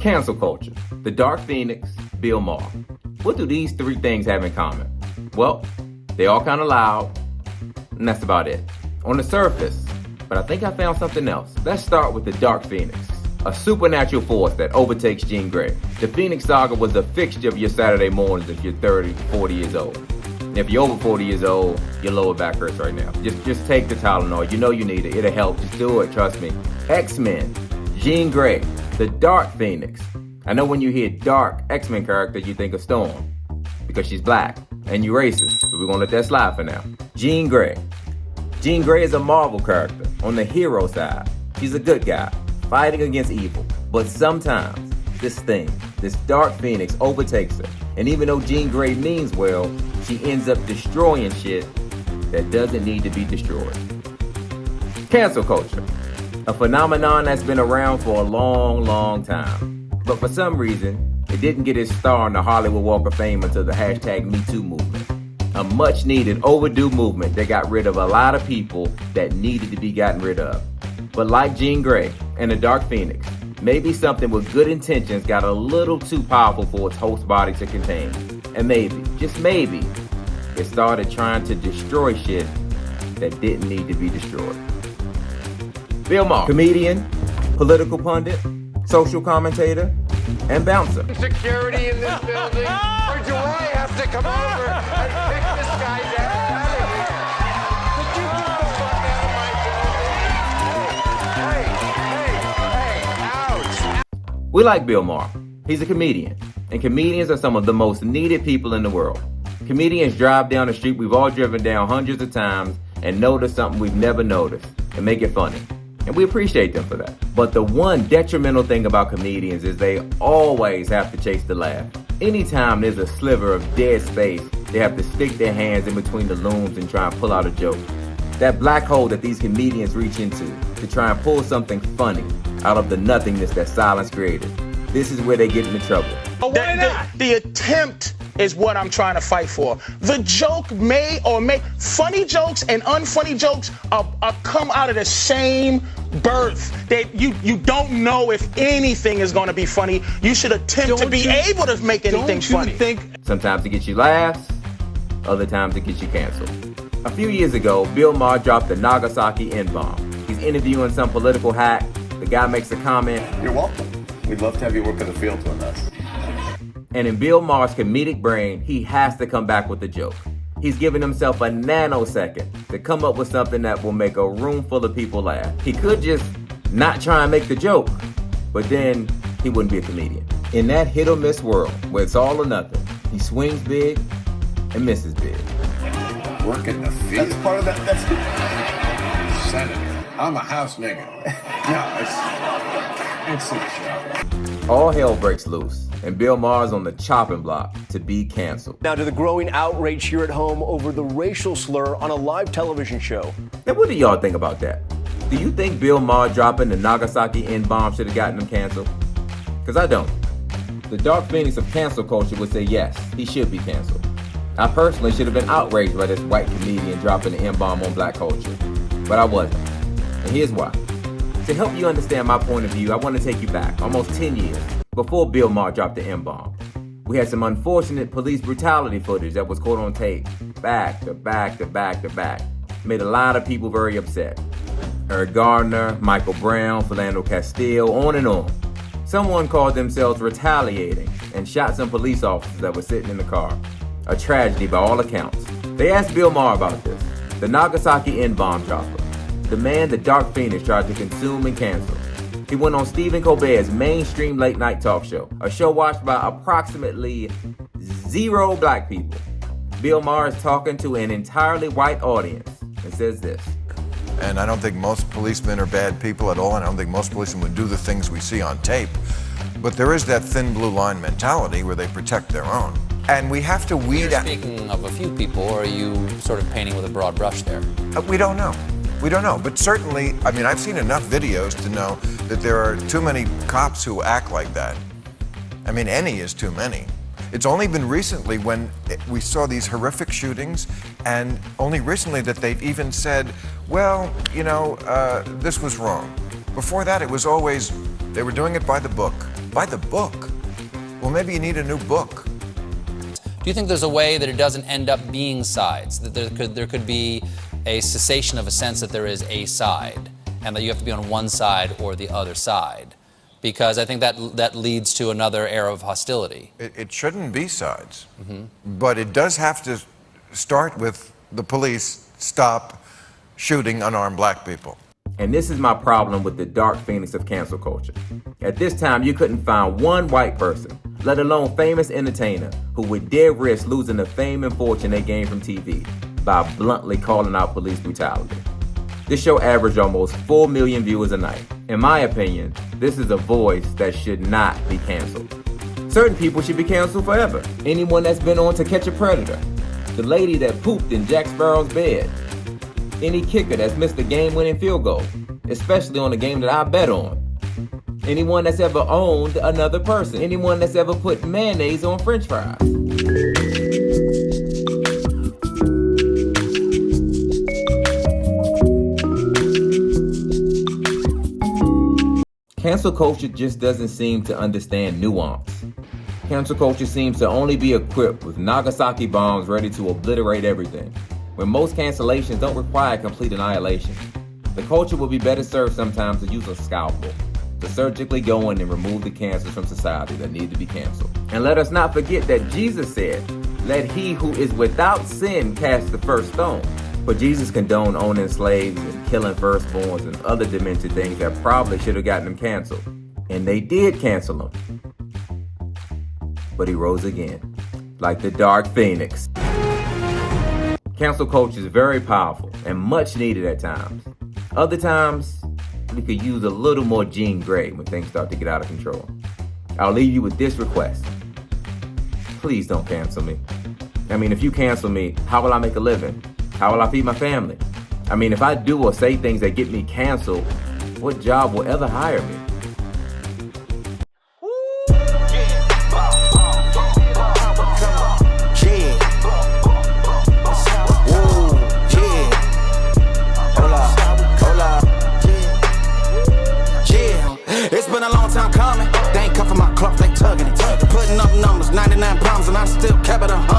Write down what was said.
Cancel culture, the Dark Phoenix, Bill Maher. What do these three things have in common? Well, they all kind of loud, and that's about it. On the surface, but I think I found something else. Let's start with the Dark Phoenix, a supernatural force that overtakes Jean Grey. The Phoenix Saga was a fixture of your Saturday mornings if you're 30, 40 years old. And if you're over 40 years old, your lower back hurts right now. Just take the Tylenol. You know you need it. It'll help. Just do it. Trust me. X-Men, Jean Grey, the Dark Phoenix. I know when you hear dark X-Men character, you think of Storm because she's black and you racist, but we're gonna let that slide for now. Jean Grey. Jean Grey is a Marvel character on the hero side. She's a good guy, fighting against evil. But sometimes this Dark Phoenix overtakes her. And even though Jean Grey means well, she ends up destroying shit that doesn't need to be destroyed. Cancel culture, a phenomenon that's been around for a long, long time. But for some reason, it didn't get its star on the Hollywood Walk of Fame until the #MeToo movement. A much needed, overdue movement that got rid of a lot of people that needed to be gotten rid of. But like Jean Grey and the Dark Phoenix, maybe something with good intentions got a little too powerful for its host body to contain. And maybe, just maybe, it started trying to destroy shit that didn't need to be destroyed. Bill Maher, comedian, political pundit, social commentator, and bouncer. Security in this building, or do I have to come over and pick this guy's ass out of here? Would you get the fuck out of my building? Hey, ouch! We like Bill Maher. He's a comedian, and comedians are some of the most needed people in the world. Comedians drive down the street we've all driven down hundreds of times and notice something we've never noticed and make it funny. And we appreciate them for that. But the one detrimental thing about comedians is they always have to chase the laugh. Anytime there's a sliver of dead space, they have to stick their hands in between the looms and try and pull out a joke. That black hole that these comedians reach into to try and pull something funny out of the nothingness that silence created. This is where they get into trouble. Why not? The attempt is what I'm trying to fight for. The joke funny jokes and unfunny jokes are come out of the same birth. That you don't know if anything is going to be funny. You should attempt to be able to make anything funny. Sometimes it gets you laughs, other times it gets you canceled. A few years ago, Bill Maher dropped the Nagasaki N-bomb. He's interviewing some political hack. The guy makes a comment. You're welcome. We'd love to have you work in the field with us. And in Bill Maher's comedic brain, he has to come back with a joke. He's giving himself a nanosecond to come up with something that will make a room full of people laugh. He could just not try and make the joke, but then he wouldn't be a comedian. In that hit or miss world where it's all or nothing, he swings big and misses big. Work in the field? That's part of that. That's Senator. I'm a house nigga. No, it's a joke. All hell breaks loose, and Bill Maher's on the chopping block to be canceled. Now to the growing outrage here at home over the racial slur on a live television show. Now what do y'all think about that? Do you think Bill Maher dropping the Nagasaki N-bomb should have gotten him canceled? Because I don't. The Dark Phoenix of cancel culture would say yes, he should be canceled. I personally should have been outraged by this white comedian dropping the N-bomb on black culture, but I wasn't. And here's why. To help you understand my point of view, I want to take you back almost 10 years before Bill Maher dropped the N-bomb. We had some unfortunate police brutality footage that was caught on tape, back to back to back to back. Made a lot of people very upset. Eric Gardner, Michael Brown, Philando Castile, on and on. Someone called themselves retaliating and shot some police officers that were sitting in the car. A tragedy by all accounts. They asked Bill Maher about this, the Nagasaki N-bomb dropper. The man the Dark Phoenix tried to consume and cancel. He went on Stephen Colbert's mainstream late night talk show, a show watched by approximately 0 black people. Bill Maher is talking to an entirely white audience and says this. And I don't think most policemen are bad people at all, and I don't think most policemen would do the things we see on tape. But there is that thin blue line mentality where they protect their own. And we have to weed out. You're speaking of a few people, or are you sort of painting with a broad brush there? We don't know. We don't know, but certainly, I mean, I've seen enough videos to know that there are too many cops who act like that. I mean, any is too many. It's only been recently when we saw these horrific shootings, and only recently that they've even said, well, you know, this was wrong. Before that, it was always, they were doing it by the book. by the book. Well, maybe you need a new book. Do you think there's a way that it doesn't end up being sides? That there could be a cessation of a sense that there is a side, and that you have to be on one side or the other side? Because I think that leads to another era of hostility. It shouldn't be sides, but it does have to start with the police stop shooting unarmed black people. And this is my problem with the dark phoenix of cancel culture. At this time, you couldn't find one white person, let alone famous entertainer, who would dare risk losing the fame and fortune they gained from TV by bluntly calling out police brutality. This show averaged almost 4 million viewers a night. In my opinion, this is a voice that should not be canceled. Certain people should be canceled forever. Anyone that's been on To Catch a Predator, the lady that pooped in Jack Sparrow's bed, any kicker that's missed a game-winning field goal, especially on a game that I bet on. Anyone that's ever owned another person. Anyone that's ever put mayonnaise on French fries. Cancel culture just doesn't seem to understand nuance. Cancel culture seems to only be equipped with Nagasaki bombs ready to obliterate everything, when most cancellations don't require complete annihilation. The culture would be better served sometimes to use a scalpel, to surgically go in and remove the cancers from society that need to be canceled. And let us not forget that Jesus said, "Let he who is without sin cast the first stone." But Jesus condoned owning slaves and killing firstborns and other demented things that probably should have gotten him canceled. And they did cancel him. But he rose again, like the dark phoenix. Cancel culture is very powerful and much needed at times. Other times, we could use a little more Jean Grey when things start to get out of control. I'll leave you with this request. Please don't cancel me. I mean, if you cancel me, how will I make a living? How will I feed my family? I mean, if I do or say things that get me canceled, what job will ever hire me? It's been a long time coming. They ain't cuffing my clock, they tugging it. Putting up numbers, 99 pounds, and I still kept it 100.